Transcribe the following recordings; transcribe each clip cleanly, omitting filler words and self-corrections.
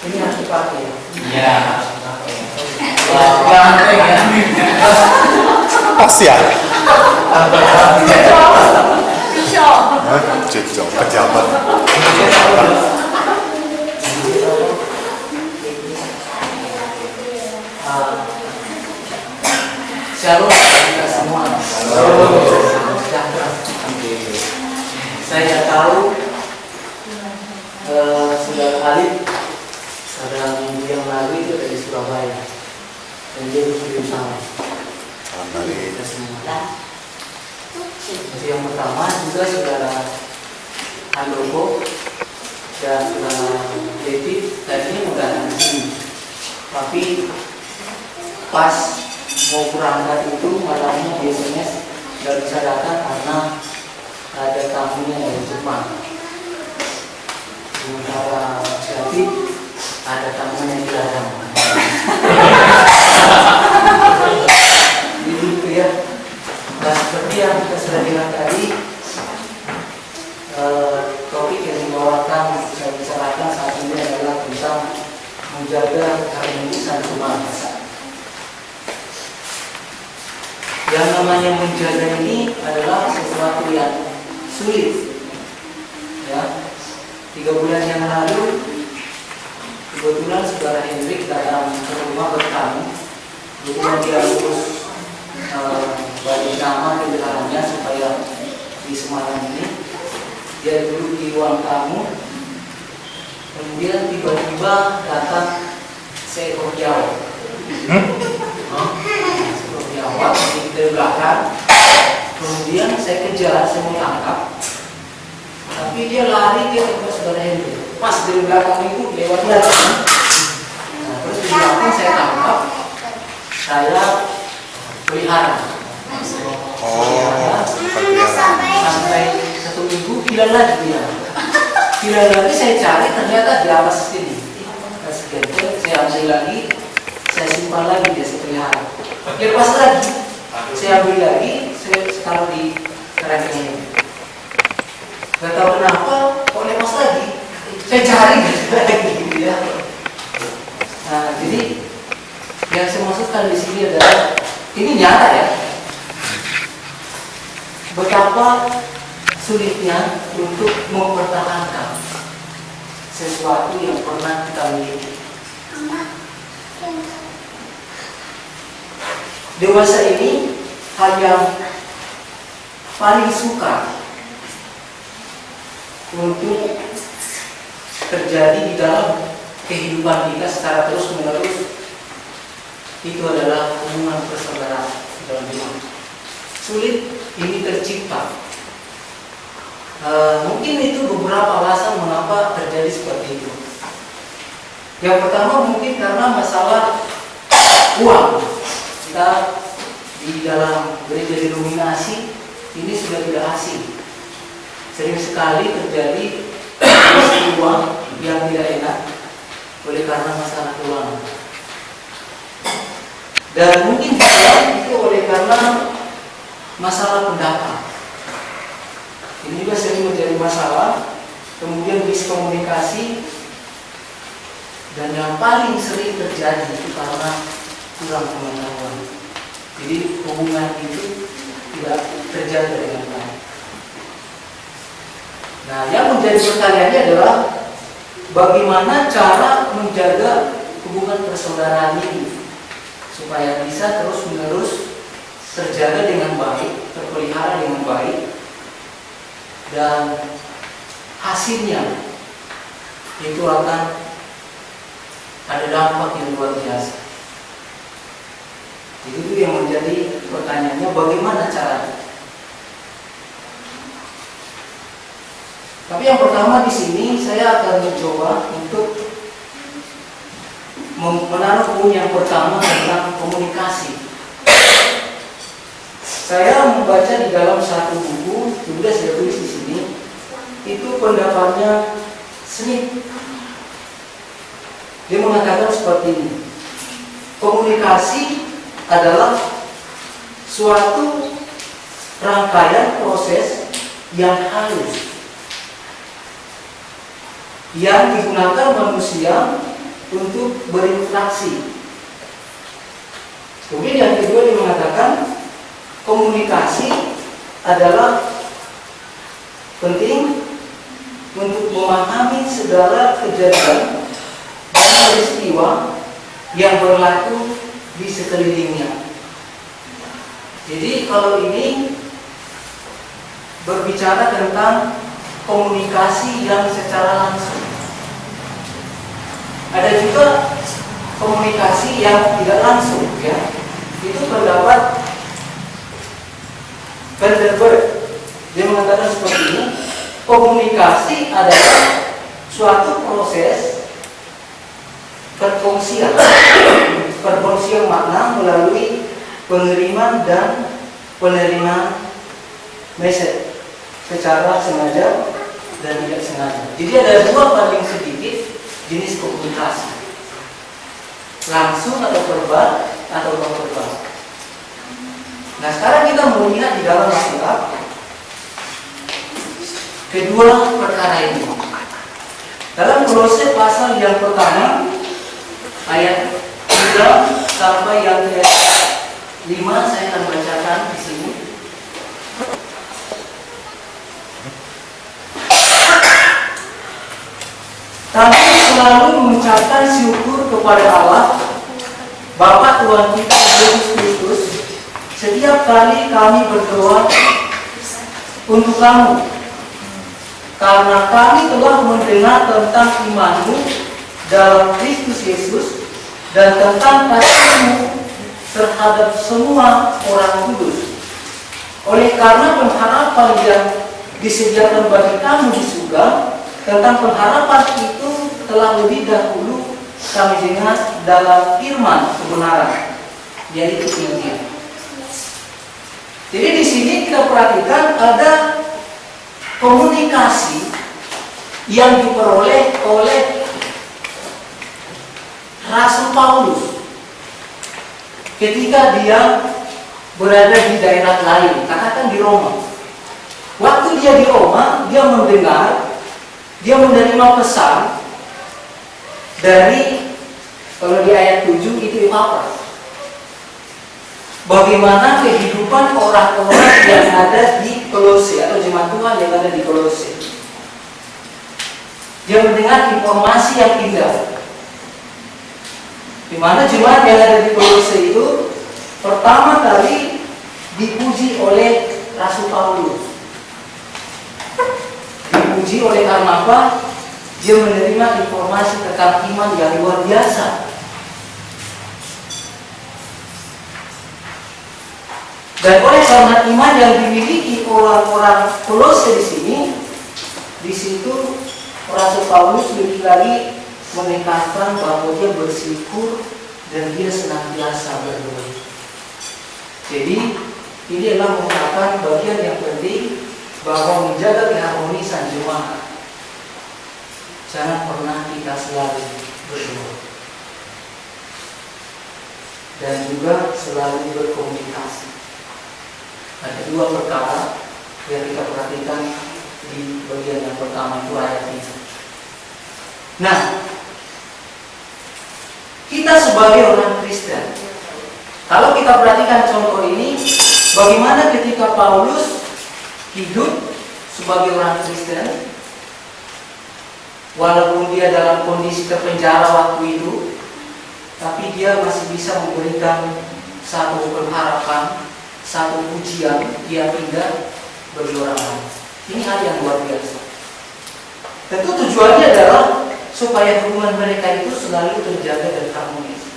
Ini harus dipakai. Iya. Ganteng ya. Pas ya? Cocok. Cocok, pejabat. Shalom kita semua. Saya tahu Saudara Khalid pada minggu yang lalu itu dari Surabaya dan dia berkirim sama kita semua. Jadi yang pertama juga Saudara Handoko dan Saudara David tadinya mau datang ke sini, tapi pas mau berangkat itu malamnya di SMS nggak bisa datang karena ada tamunya dari Jepang. Sementara David ada tamunya di ladang. Jadi itu ya. Dan seperti yang kita sudah bilang tadi, topik yang dibawakan saya bicarakan saat ini adalah tentang menjaga keharmonisan kebangsaan. Yang namanya menjaga ini adalah sesuatu yang sulit. Ya, 3 bulan yang lalu kebetulan Saudara Hendrik datang ke rumah bertamu. Kemudian dia urus balik nama kendaraannya supaya di Semarang ini dia duduk di ruang tamu. Kemudian tiba-tiba datang seekor jawab. Seekor jawab di belakang. Kemudian saya kejar, saya mau tangkap. Tapi dia lari, dia ke Saudara Hendrik. Pas dari belakang itu lewat lagi. Nah, terus di belakang saya tangkap, saya pelihara. Sampai 1 minggu hilang lagi dia. Hilang lagi saya cari, ternyata di atas sini. Saya ambil lagi, saya simpan lagi, dia saya pelihara. Lepas lagi, saya ambil lagi, saya taruh di kerangkeng ini. Gak tahu kenapa, kok lepas lagi. Saya cari lagi, gitu ya. Nah, jadi yang saya maksudkan di sini adalah ini nyata ya. Betapa sulitnya untuk mempertahankan sesuatu yang pernah kita miliki. Dewasa ini hal yang paling suka untuk terjadi di dalam kehidupan kita secara terus menerus itu adalah hubungan persaudaraan dalam hidup. Sulit ini tercipta. Mungkin itu beberapa alasan mengapa terjadi seperti itu. Yang pertama mungkin karena masalah uang. Kita di dalam gereja denominasi ini sudah tidak asing. Sering sekali terjadi peristiwa yang tidak enak oleh karena masalah keuangan. Dan mungkin juga itu oleh karena masalah pendapat. Ini juga sering menjadi masalah. Kemudian miskomunikasi. Dan yang paling sering terjadi itu karena kurang pengetahuan. Jadi hubungan itu tidak terjaga dengan baik. Nah, yang menjadi pertanyaannya adalah bagaimana cara menjaga hubungan persaudaraan ini supaya bisa terus-menerus terjaga dengan baik, terpelihara dengan baik, dan hasilnya itu akan ada dampak yang luar biasa. Itu yang menjadi pertanyaannya, bagaimana caranya? Tapi yang pertama di sini saya akan mencoba untuk menaruh poin yang pertama tentang komunikasi. Saya membaca di dalam satu buku, sudah saya tulis di sini, itu pendapatnya Smith. Dia mengatakan seperti ini: komunikasi adalah suatu rangkaian proses yang halus yang digunakan manusia untuk berinteraksi. Kemudian yang kedua dia mengatakan komunikasi adalah penting untuk memahami segala kejadian dan peristiwa yang berlaku di sekelilingnya. Jadi kalau ini berbicara tentang komunikasi yang secara langsung. Ada juga komunikasi yang tidak langsung, ya. Itu pendapat Vanderberg. Dia mengatakan seperti ini, komunikasi adalah suatu proses perkongsian makna melalui pengiriman dan penerimaan message secara sengaja dan tidak sengaja. Jadi ada dua paling sedikit jenis komunikasi, langsung atau verbal atau non verbal. Nah sekarang kita mau lihat di dalam Alkitab kedua perkara ini. Dalam Kolose pasal yang pertama ayat 3 sampai yang ke 5 saya akan bacakan di sini. Kami selalu mengucapkan syukur kepada Allah Bapa Tuhan kita Yesus Kristus setiap kali kami berdoa untuk kamu, karena kami telah mendengar tentang imanmu dalam Kristus Yesus dan tentang kasihmu terhadap semua orang kudus. Oleh karena pengharapan yang disediakan bagi kamu di surga, tentang pengharapan itu telah lebih dahulu kami dengar dalam firman kebenaran, yaitu Injil. Jadi di sini kita perhatikan ada komunikasi yang diperoleh oleh Rasul Paulus ketika dia berada di daerah lain, katakan di Roma. Waktu dia di Roma, dia mendengar, dia menerima pesan dari, kalau di ayat 7 itu Epafras, bagaimana kehidupan orang-orang yang ada di Kolose atau jemaat Tuhan yang ada di Kolose. Dia mendengar informasi yang indah, di mana jemaat yang ada di Kolose itu pertama kali dipuji oleh Rasul Paulus. Dipuji oleh karena apa? Dia menerima informasi tentang iman yang luar biasa. Dan oleh karena iman yang dimiliki orang-orang Kolose di sini, di situ Rasul Paulus lebih lagi menekankan bahwa dia bersyukur dan dia senantiasa berdoa. Jadi ini adalah merupakan bagian yang penting bahwa menjaga keharmonisan jemaat. Jangan pernah kita selalu berdoa dan juga selalu berkomunikasi. Ada dua perkara yang kita perhatikan di bagian yang pertama itu ayat ini. Nah, kita sebagai orang Kristen, kalau kita perhatikan contoh ini, bagaimana ketika Paulus hidup sebagai orang Kristen, walaupun dia dalam kondisi terpenjara waktu itu, tapi dia masih bisa memberikan satu pengharapan, satu pujian yang indah bagi orang lain. Ini hal yang luar biasa. Tentu tujuannya adalah supaya hubungan mereka itu selalu terjaga dan harmonis.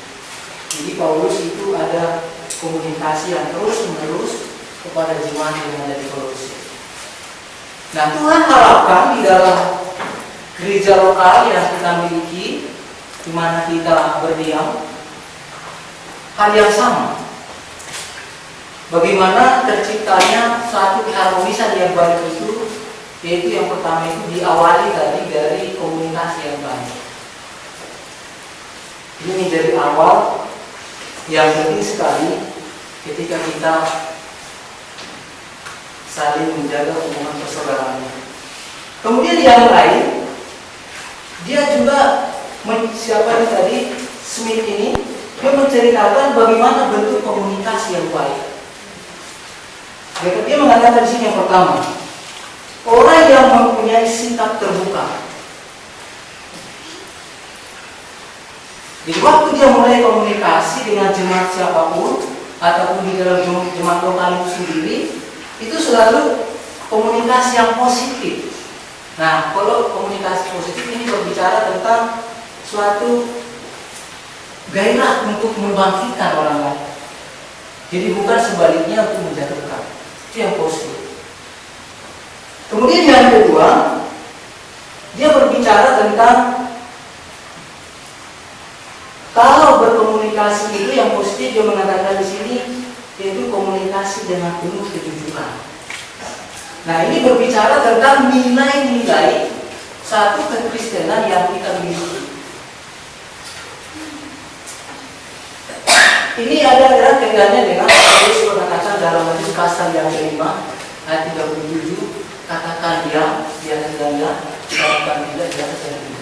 Jadi Paulus itu ada komunikasi yang terus-menerus kepada jemaat yang ada di Kolose. Nah, Tuhan harapkan di dalam gereja lokal yang kita miliki, di mana kita berdiam, hal yang sama. Bagaimana terciptanya satu keharmonisan yang baik itu, yaitu yang pertama itu diawali tadi dari komunikasi yang baik. Ini menjadi awal yang penting sekali ketika kita saling menjaga hubungan persaudaraan. Kemudian yang lain, dia juga siapa ini tadi, Smith ini, dia menceritakan bagaimana bentuk komunikasi yang baik. Dia mengatakan di sini yang pertama, orang yang mempunyai sikap terbuka. Jadi waktu dia mulai komunikasi dengan jemaat siapapun ataupun di dalam jemaat lokal itu sendiri, itu selalu komunikasi yang positif. Nah, kalau komunikasi positif ini berbicara tentang suatu gairah untuk membangkitkan orang lain. Jadi bukan sebaliknya untuk menjatuhkan. Itu yang positif. Kemudian yang kedua, dia berbicara tentang kalau berkomunikasi itu yang positif, dia mengatakan di sini yaitu komunikasi dengan penuh kejujuran. Nah, ini berbicara tentang nilai-nilai satu kekristenan yang kita miliki. Ini ada kaitannya dengan Yesus mengatakan dalam Matius pasal yang kelima ayat 37, katakan dia atas dia, katakan tidak dia atas dia.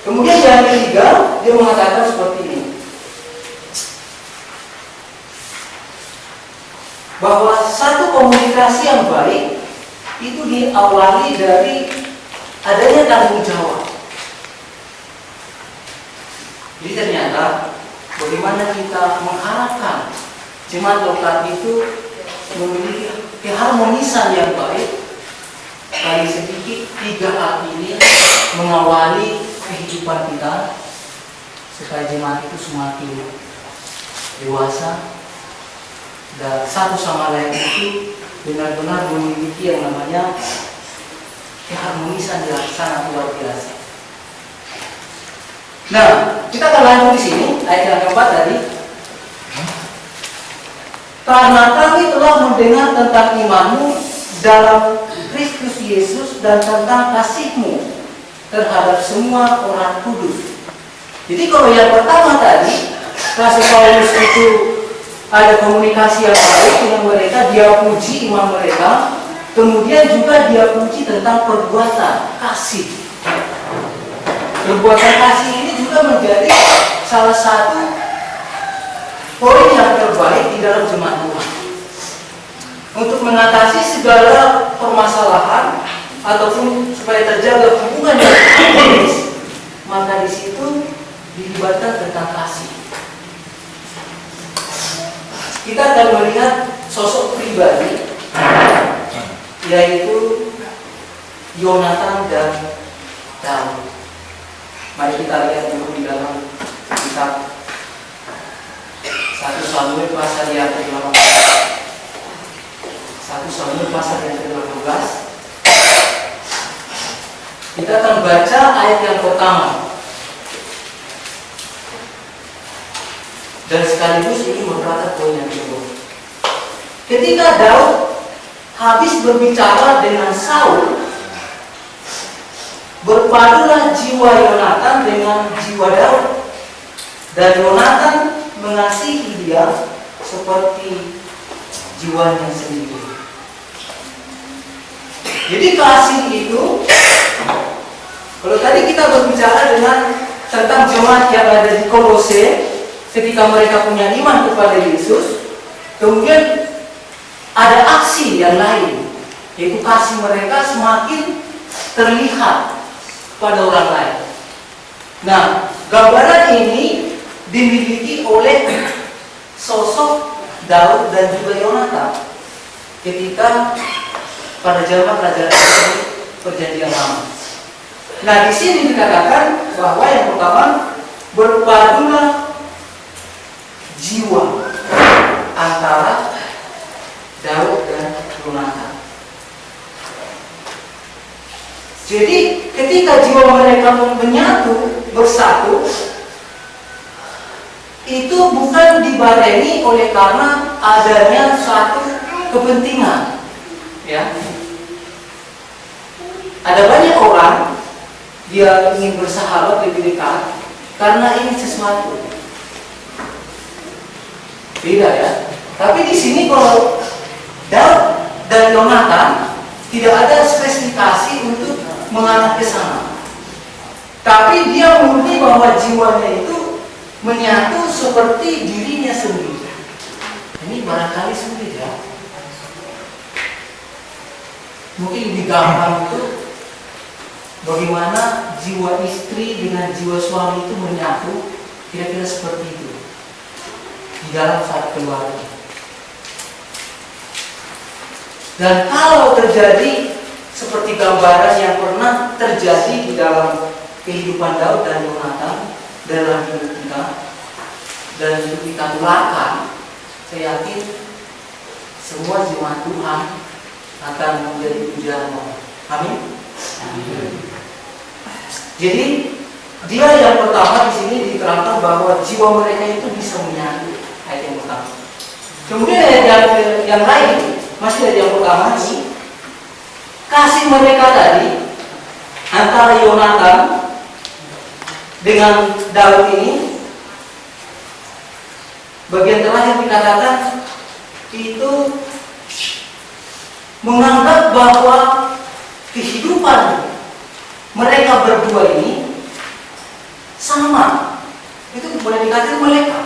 Kemudian yang ketiga, dia mengatakan seperti ini, bahwa satu komunikasi yang baik itu diawali dari adanya tanggung jawab. Jadi ternyata bagaimana kita mengharapkan jemaat lokal itu memiliki keharmonisan yang baik, paling sedikit 3 hal ini mengawali kehidupan kita supaya jemaat itu semakin dewasa dan satu sama lain itu benar-benar memiliki yang namanya keharmonisan yang sangat luar biasa. Nah, kita akan lanjut di sini ayat yang keempat tadi. Karena kami telah mendengar tentang imanmu dalam Kristus Yesus dan tentang kasihmu terhadap semua orang kudus. Jadi kalau yang pertama tadi, Rasul Paulus itu ada komunikasi yang baik dengan mereka, dia puji iman mereka, kemudian juga dia puji tentang perbuatan kasih. Perbuatan kasih ini juga menjadi salah satu poin yang terbaik di dalam jemaat Tuhan. Untuk mengatasi segala permasalahan ataupun supaya terjaga hubungan yang harmonis, maka di situ dilibatkan tentang kasih. Kita akan melihat sosok pribadi yaitu Yonatan dan Daud. Mari kita lihat dulu di dalam kitab 1 Samuel pasal yang ke-18. 1 Samuel pasal yang ke-18. Kita akan baca ayat yang pertama. Dan sekaligus ini merupakan poin yang kedua. Ketika Daud habis berbicara dengan Saul, berpadulah jiwa Yonatan dengan jiwa Daud, dan Yonatan mengasihi dia seperti jiwanya sendiri. Jadi kasih itu, kalau tadi kita berbicara tentang jemaat yang ada di Kolose, ketika mereka punya iman kepada Yesus, kemudian ada aksi yang lain, yaitu kasih mereka semakin terlihat pada orang lain. Nah, gambaran ini dimiliki oleh sosok Daud dan juga Yonatan ketika pada zaman kerajaan Perjanjian Lama. Nah, di sini dikatakan bahwa yang pertama berpadulah jiwa antara Daud dan Yonatan. Jadi ketika jiwa mereka menyatu, bersatu, itu bukan dibarengi oleh karena adanya suatu kepentingan. Ya. Ada banyak orang dia ingin bersahabat lebih dekat karena ingin sesuatu. Beda ya. Tapi di sini kalau Daud dan Yonatan tidak ada spesifikasi untuk mengarah ke sana. Tapi dia mengerti bahwa jiwanya itu menyatu seperti dirinya sendiri. Ini barangkali sulit ya. Mungkin lebih gampang itu bagaimana jiwa istri dengan jiwa suami itu menyatu, kira-kira seperti itu di dalam satu keluarga. Dan kalau terjadi seperti gambaran yang pernah terjadi di dalam kehidupan Daud dan Yonatan dalam hidup kita, dan hidup kita belakang, saya yakin semua jemaat Tuhan akan menjadi pujian Allah. Amin. Jadi dia yang pertama di sini diterangkan bahwa jiwa mereka itu bisa menyatu. Ayat yang pertama. Kemudian ayat yang lain, masih ayat yang pertama ini, kasih mereka tadi antara Yonatan dengan Daud ini, bagian terakhir dikatakan itu menganggap bahwa kehidupan mereka berdua ini sama. Itu boleh dikatakan melekat.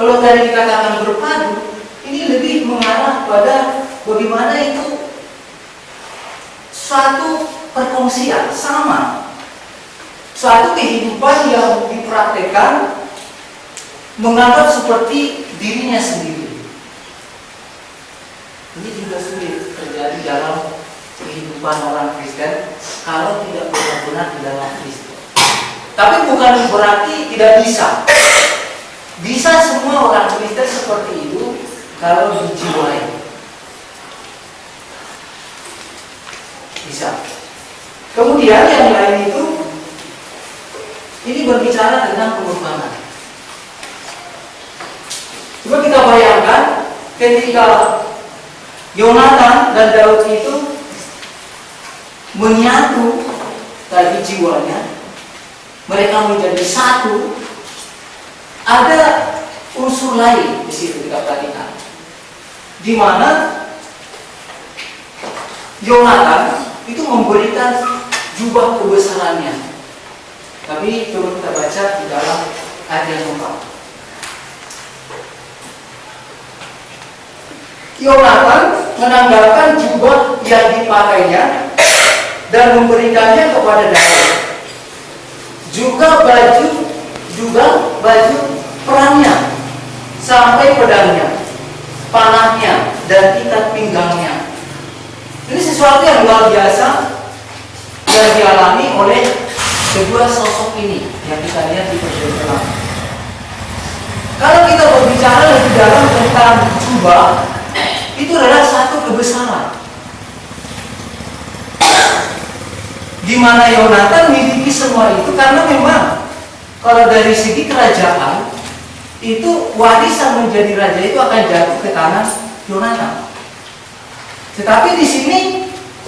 Kalau tadi dikatakan berpadu, ini lebih mengarah pada bagaimana itu suatu perkongsian sama, suatu kehidupan yang dipraktekkan menganggap seperti dirinya sendiri. Ini juga sulit terjadi dalam kehidupan orang Kristen kalau tidak benar-benar di dalam Kristus. Tapi bukan berarti tidak bisa. Bisa semua orang Kristen seperti itu kalau dijiwai. Bisa. Kemudian yang lain itu, ini berbicara tentang pengorbanan. Coba kita bayangkan ketika Yonatan dan Daud itu menyatu tadi jiwanya, mereka menjadi satu. Ada unsur lain di situ dikatakan, di mana Yonatan itu memberikan jubah kebesarannya. Tapi coba kita baca di dalam ayat yang keempat. Yonatan menanggalkan jubah yang dipakainya dan memberikannya kepada Daud. Juga baju perangnya, sampai pedangnya, panahnya, dan ikat pinggangnya. Ini sesuatu yang luar biasa yang dialami oleh kedua sosok ini yang kita lihat di perjanjian lama. Kalau kita berbicara lebih dalam tentang jubah, itu adalah satu kebesaran, di mana Yonatan memiliki semua itu karena memang kalau dari segi kerajaan itu warisan menjadi raja itu akan jatuh ke tangan Yonatan. Tetapi di sini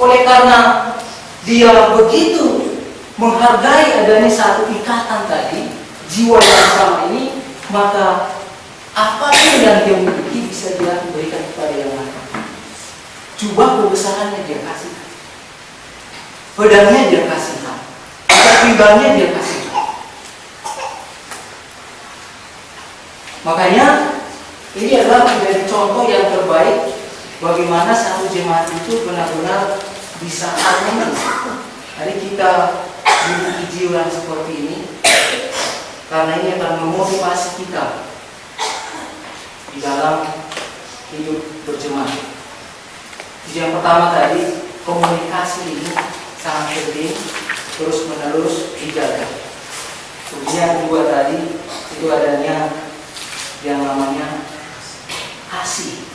oleh karena dia begitu menghargai adanya satu ikatan tadi, jiwa yang sama ini, maka apapun yang dia miliki bisa dia berikan kepada yang lain. Jubah kebesarannya dia kasihkan, pedangnya dia kasihkan, ikat pinggangnya dia kasihkan. Makanya ini adalah menjadi contoh yang terbaik bagaimana satu jemaat itu benar-benar bisa harmonis. Hari kita memiliki jiwa yang seperti ini, karena ini akan memotivasi kita di dalam hidup berjemaat. Yang pertama tadi, komunikasi ini sangat penting, terus menerus dijaga. Kemudian kedua tadi itu adanya yang namanya kasih.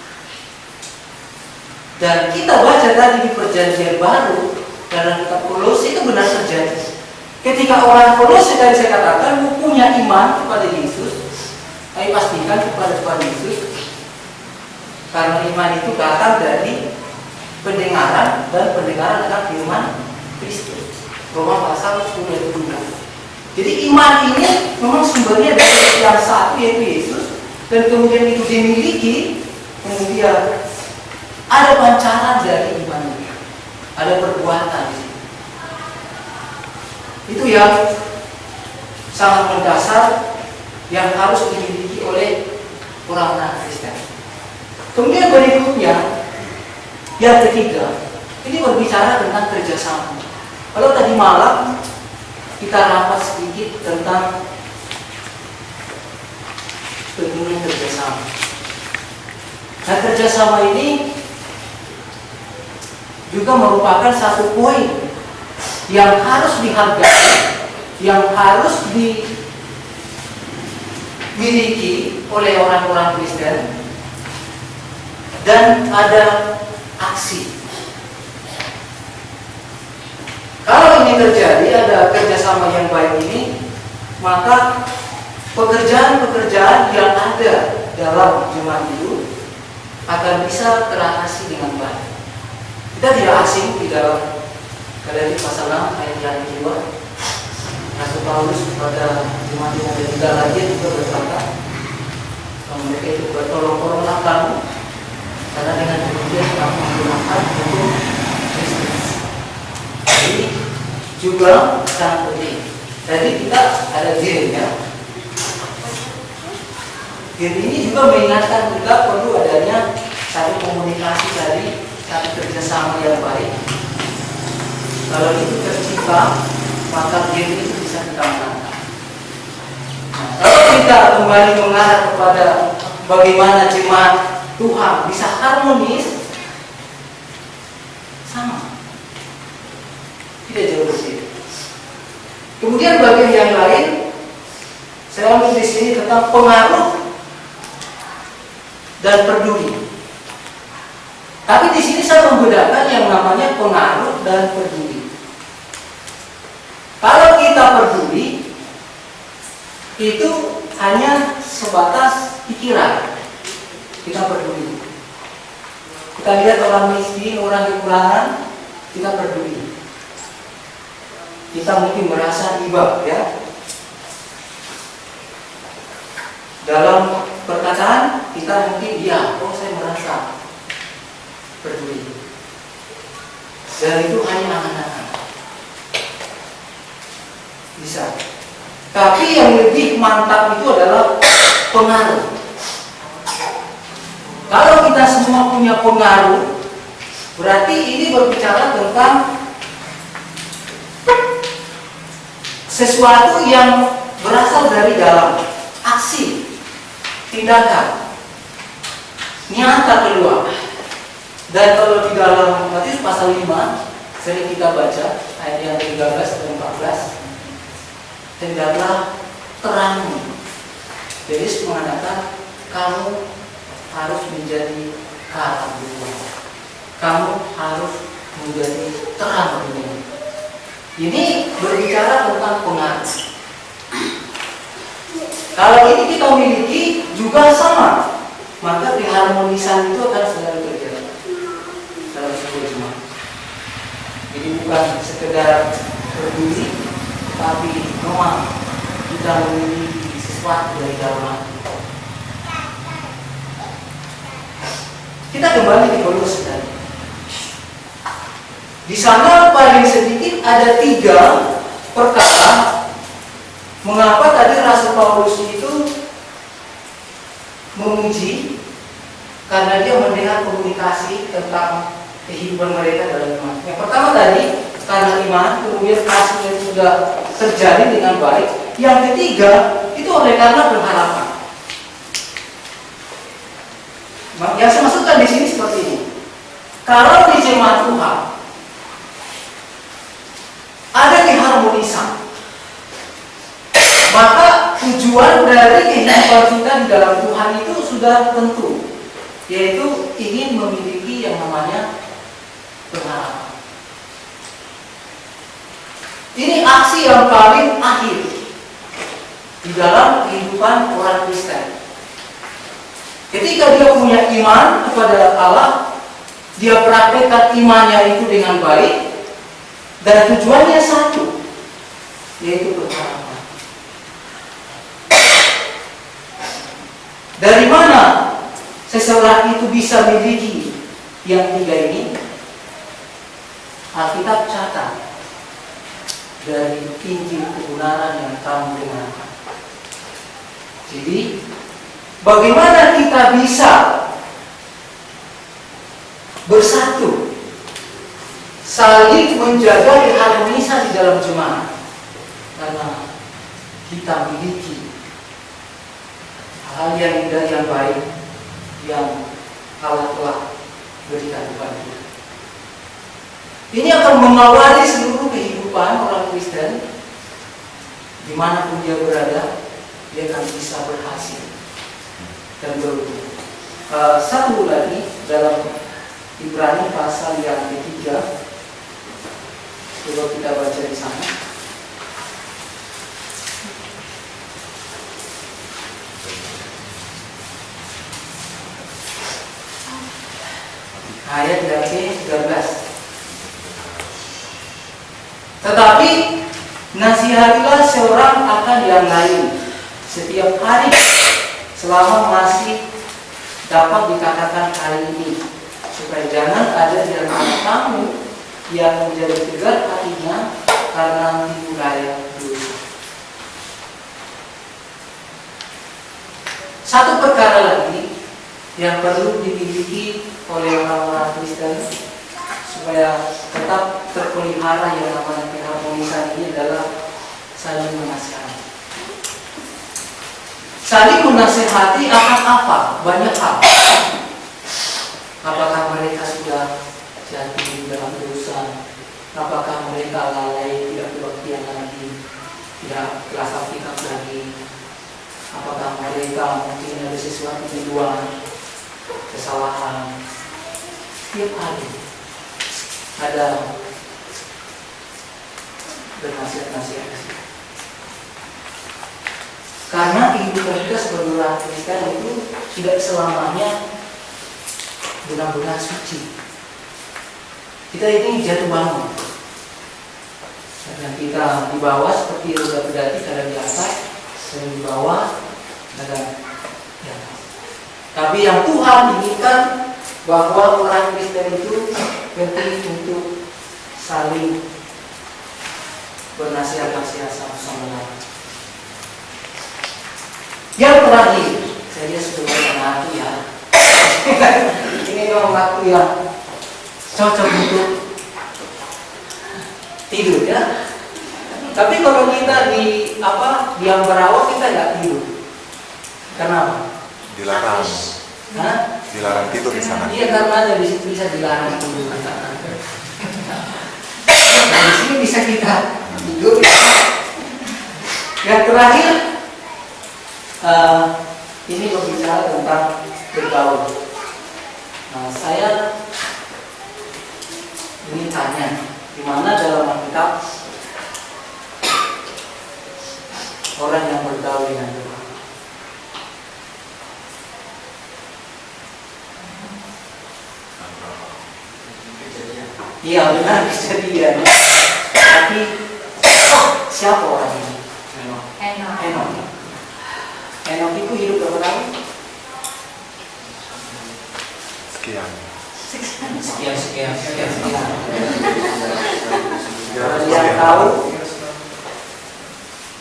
Dan kita baca tadi di perjanjian baru dalam kitab Kolose itu benar terjadi. Ketika orang Kolose tadi saya katakan punya iman kepada Yesus, kami pastikan kepada Tuhan Yesus, karena iman itu datang dari pendengaran, dan pendengaran adalah firman Kristus. Roma pasal 10 ayat 2. Jadi iman ini memang sumbernya dari yang satu, yaitu Yesus. Dan kemudian itu dimiliki, kemudian ada pancaran dari iman itu. ada perbuatan di situ. Itu yang sangat mendasar yang harus dimiliki oleh orang-orang Kristen. Kemudian berikutnya, yang ketiga, ini berbicara tentang kerjasama. Kalau tadi malam kita rapat sedikit tentang pentingnya kerjasama. Nah, kerjasama ini juga merupakan satu poin yang harus dihargai, yang harus dimiliki oleh orang-orang Kristen, dan ada aksi. Kalau ini terjadi, ada kerjasama yang baik ini, maka pekerjaan-pekerjaan yang ada dalam jemaat itu akan bisa teratasi dengan baik. Kita tidak asing di dalam Galatia pasal 6 ayat yang kedua. Rasul Paulus kepada jemaat yang ada di Galatia juga berkata, mereka itu bertolong-tolonglah kamu, karena dengan demikian kamu menggunakan hukum Kristus. Jadi juga sangat penting. Jadi kita ada game ya. Game ini juga mengingatkan kita perlu adanya satu komunikasi tadi, satu kerjasama yang baik. Kalau itu tercipta, maka game itu bisa kita menangkan. Nah, kalau kita kembali mengarah kepada bagaimana jemaat Tuhan bisa harmonis, sama, tidak jauh berbeda. Kemudian bagian yang lain, saya ambil di sini tentang pengaruh dan peduli. Tapi di sini saya membedakan yang namanya pengaruh dan peduli. Kalau kita peduli, itu hanya sebatas pikiran. Kita peduli. Kita lihat orang miskin, orang kekurangan, kita peduli. Kita mungkin merasa iba, ya. Dalam perkataan kita mungkin saya merasa peduli. Dan itu hanya angan-angan. Bisa. Tapi yang lebih mantap itu adalah pengaruh. Kalau kita semua punya pengaruh, berarti ini berbicara tentang sesuatu yang berasal dari dalam, aksi, tindakan, nyata keluar. Dan kalau di dalam Matius pasal 5, sering kita baca ayat yang 13 dan 14, hendaklah terangmu. Yesus mengatakan kamu harus menjadi terang dunia. Kamu harus menjadi terang dunia. Ini berbicara tentang pengaruh. Kalau ini kita miliki juga sama, maka keharmonisan itu akan selalu terjadi dalam sebuah jemaat. Jadi bukan sekedar peduli, tapi memang kita memiliki sesuatu dari dalam hati. Kita kembali ke Kolose tadi. Di sana paling sedikit ada 3 perkara mengapa tadi Rasul Paulus itu memuji, karena dia mendengar komunikasi tentang kehidupan mereka dalam iman. Yang pertama tadi karena iman, kemudian kasih yang sudah terjadi dengan baik. Yang ketiga itu oleh karena pengharapan. Yang saya maksudkan di sini seperti ini. Kalau di jemaat Tuhan ada keharmonisan, maka tujuan dari kehidupan kita di dalam Tuhan itu sudah tentu, yaitu ingin memiliki yang namanya pengharapan. Ini aksi yang paling akhir di dalam kehidupan orang Kristen. Ketika dia punya iman kepada Allah, dia praktekkan imannya itu dengan baik, dan tujuannya satu, yaitu pengharapan. Dari mana seseorang itu bisa memiliki yang 3 ini? Alkitab catat dari Injil kebenaran yang kamu dengarkan. Jadi, bagaimana kita bisa bersatu, saling menjaga keharmonisan di dalam jemaat? Karena kita memiliki hal yang indah, yang baik, yang Allah telah berikan kepada kita. Ini akan mengawali seluruh kehidupan orang Kristen, dimanapun dia berada, dia akan bisa berhasil dan beruntung. Satu lagi dalam Ibrani pasal yang ketiga, coba kita baca di sana. Ayat yang ke-13. Tetapi nasihatilah seorang akan yang lain setiap hari selama masih dapat dikatakan hari ini, supaya jangan ada di antara kamu yang menjadi tegar hatinya karena tipu daya dosa. Satu perkara lagi yang perlu dimiliki oleh orang-orang Kristen supaya tetap terpelihara yang namanya keharmonisan ini adalah saling menasihati. Saling menasihati akan apa? Banyak hal. Apakah mereka sudah jatuh dalam dosa? Apakah mereka lalai, tidak berbaktian lagi, tidak kelas Alkitab lagi? Apakah mereka mungkin ada sesuatu di luar kesalahan? Setiap hari ada bernasihat-nasihat. Karena kehidupan kita sebagai orang Kristen itu tidak selamanya benar-benar suci. Kita ini jatuh bangun. Dan kita di bawah seperti roda pedati, kadang di atas, kadang di bawah, kadang di atas. Tapi yang Tuhan inginkan bahwa orang Kristen itu penting untuk saling bernasihat-nasihat sama lain. Yang terakhir, saya sudah mengaku ya. Ini memang waktu yang cocok untuk tidur ya. Tapi kalau kita di Ambarawa kita nggak tidur. Kenapa? Dilarang. Hah? Dilarang tidur di sana. Iya, karena ada di situ bisa dilarang tidur. Nah, di sini bisa kita tidur. Yang terakhir, ini berbicara tentang bergaul. Nah, saya ingin tanya, di mana dalam Alkitab orang yang bergaul dengan Tuhan? Iya benar, kejadian. Tapi siapa orang ini? Henok itu hidup berapa tahun? Sekian. Kalau yang tahu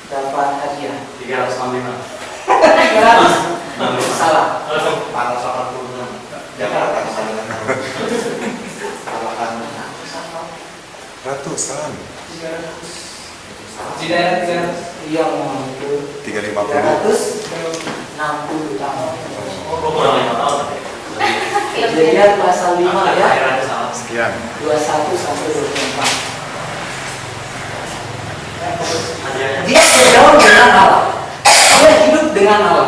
dapat hadiah 365. Salah. Tanggal 86. Jakarta kesana. Ratusan. Di daerah yang itu 350. 360 tahun. Kurang 5 tahun. Kejadian pasal 5 ya. Sekian. 21 sampai 24. Dia bergaul dengan Allah. Dia hidup dengan Allah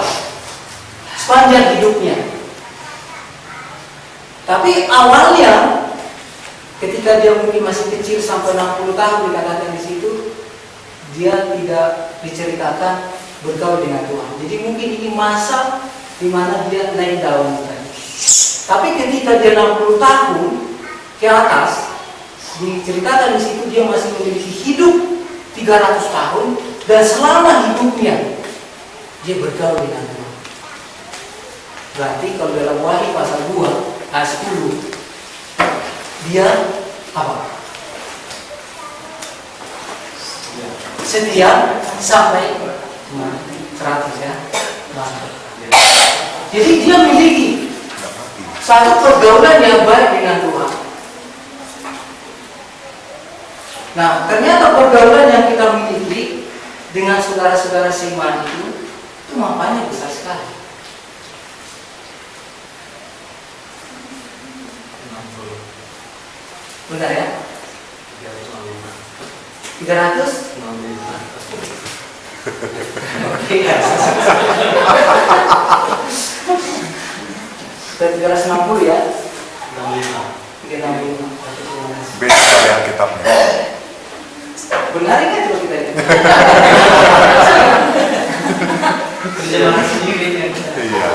sepanjang hidupnya. Tapi awalnya ketika dia mungkin masih kecil sampai 60 tahun dikatakan di situ, dia tidak diceritakan bergaul dengan Tuhan. Jadi mungkin ini masa di mana dia naik daun. Tapi ketika dia 60 tahun ke atas, diceritakan di situ dia masih memiliki hidup 300 tahun dan selama hidupnya dia bergaul dengan Tuhan. Berarti kalau dalam Wahyu pasal 2 ayat 10 dia apa? setia sampai 100 ya. Jadi dia memiliki satu pergaulan yang baik dengan Tuhan. Nah, ternyata pergaulan yang kita miliki dengan saudara-saudara seiman itu manfaatnya besar sekali. Benar ya? 300? Oke, guys. 360 ya? 365. Beda dari Alkitabnya. Benar kan kalau kita ini? Terjemahan sendiri ya. Iya.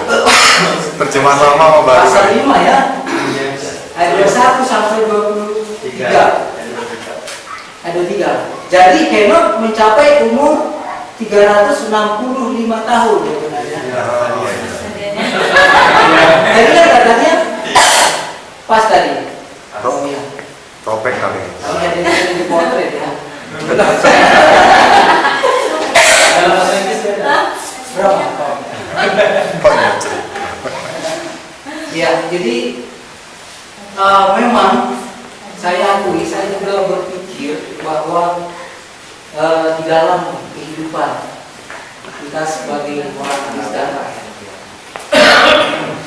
Terjemahan lama sama baru. Pasal 5 ya? Ayat 1 sampai 23. Ada 3. Jadi Henokh mencapai umur 365 tahun ya benar ya. Jadi kan katanya pas tadi. Oh iya. Topeng kali. Kami ada yang dipotret ya. Dalam bahasa Inggris beda. Berapa? Banyak cerita. Ya, jadi memang saya akui, saya juga berpikir bahwa di dalam kehidupan kita sebagai orang Kristen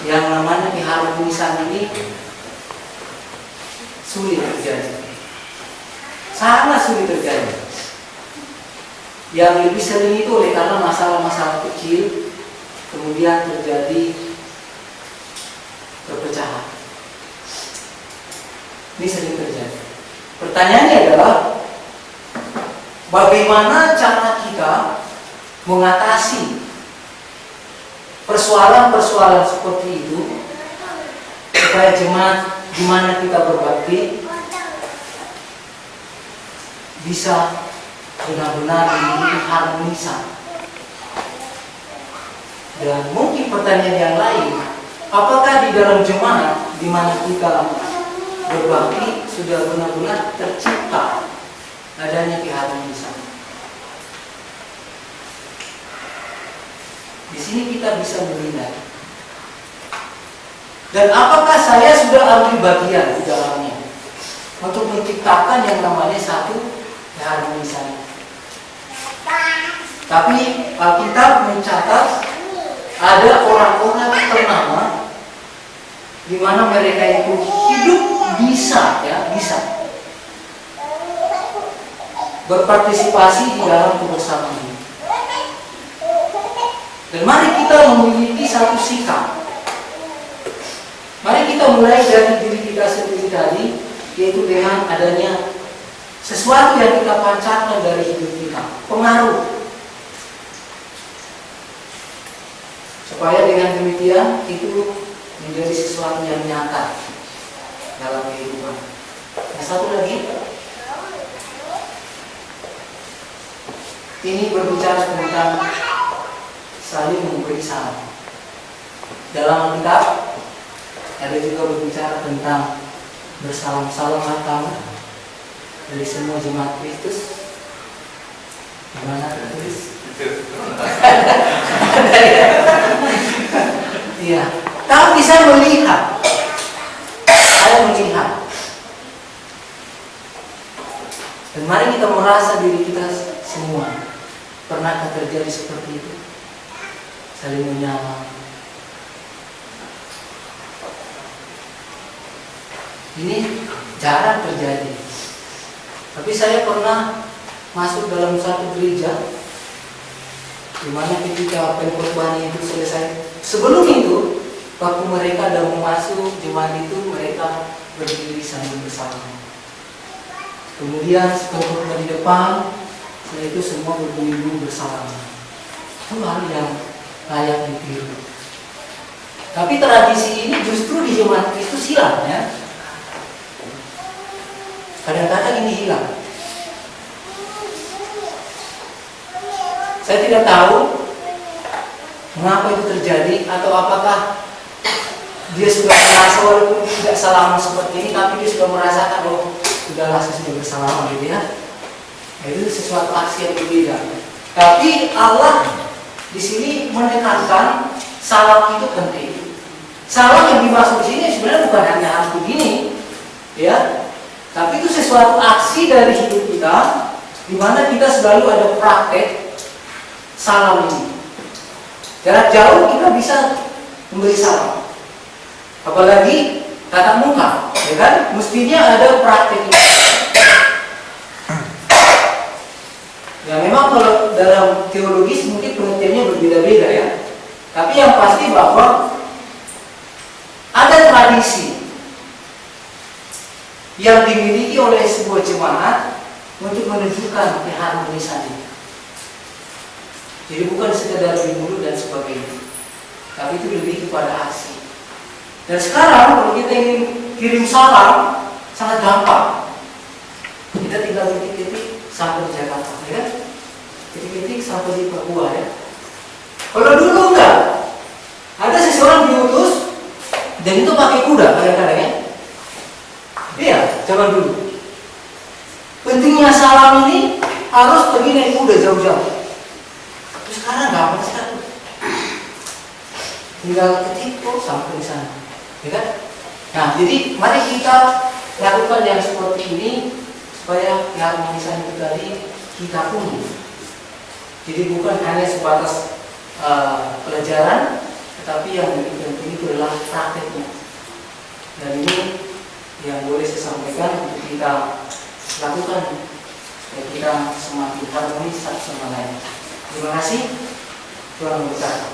yang namanya keharmonisan ini sulit terjadi, sangat sulit terjadi. Yang lebih sering itu oleh karena masalah-masalah kecil kemudian terjadi perpecahan. Ini sering terjadi. Pertanyaannya adalah bagaimana cara kita mengatasi persoalan-persoalan seperti itu supaya jemaat di mana kita berbakti bisa benar-benar memiliki harmonisan. Dan mungkin pertanyaan yang lain, apakah di dalam jemaat di mana kita berbakti sudah benar-benar tercipta adanya keharmonisan? Di sini kita bisa menilai. Dan apakah saya sudah ambil bagian di dalamnya untuk menciptakan yang namanya satu keharmonisan? Tapi Alkitab mencatat ada orang-orang ternama di mana mereka itu hidup bisa berpartisipasi di dalam kebersamaan ini. Dan mari kita memiliki satu sikap. Mari kita mulai dari diri kita sendiri tadi, yaitu dengan adanya sesuatu yang kita pancarkan dari hidup kita, pengaruh. Supaya dengan demikian itu menjadi sesuatu yang nyata dalam kehidupan. Yang satu lagi, ini berbicara tentang saling memberi salam. Dalam Alkitab ada juga berbicara tentang bersalam-salam atau dari semua jemaat Kristus. Gimana tertulis? Iya. Tapi saya melihat, dan mari kita merasa diri kita semua pernahkah terjadi seperti itu, saling menyapa. Ini jarang terjadi. Tapi saya pernah masuk dalam satu gereja di mana ketika pengkhotbah itu selesai, sebelum itu waktu mereka sudah mau masuk jemaat itu, mereka berdiri sambil bersama. Kemudian pengkhotbah di depan, setelah itu semua berdiri bersama. Itu hal yang layak ditiru. Tapi tradisi ini justru di jemaat itu hilang ya. Kadang-kadang ini hilang. Saya tidak tahu mengapa itu terjadi, atau apakah dia sudah merasa walaupun tidak salaman seperti ini, tapi dia sudah merasakan, oh sudahlah saya sudah bersalaman gitu ya. Itu sesuatu aksi yang berbeda. Tapi Allah di sini menekankan salam itu penting. Salam yang dimaksud di sini sebenarnya bukan hanya harus begini, ya. Tapi itu sesuatu aksi dari hidup kita, di mana kita selalu ada praktek salam ini. Jarak jauh kita bisa memberi salam. Apalagi tatap muka, ya kan? Mestinya ada praktek ini. Ya memang kalau dalam teologis mungkin pengertiannya berbeda-beda ya. Tapi yang pasti bahwa ada tradisi yang dimiliki oleh sebuah jemaat untuk menunjukkan keharmonisan ini. Jadi bukan sekedar di mulut dan sebagainya, tapi itu lebih kepada aksi. Dan sekarang kalau kita ingin kirim salam sangat gampang. Kita tinggal ketik-ketik sampai di Jakarta, ya kan? Ketik-ketik sampai di Papua, ya. Kalau dulu enggak, ada seseorang diutus dan itu pakai kuda kadang-kadang, ya. Iya, zaman dulu. Pentingnya salam ini harus pergi naik kuda jauh-jauh. Terus sekarang gampang sekali. Tinggal ketik kok sampai di sana, ya kan? Nah, jadi mari kita lakukan yang seperti ini supaya keharmonisan itu tadi kita punya. Jadi bukan hanya sebatas pelajaran, tetapi yang lebih penting itu adalah prakteknya. Dan ini yang boleh saya sampaikan untuk kita lakukan supaya kita semakin harmonis satu sama lain. Terima kasih. Tuhan memberkati.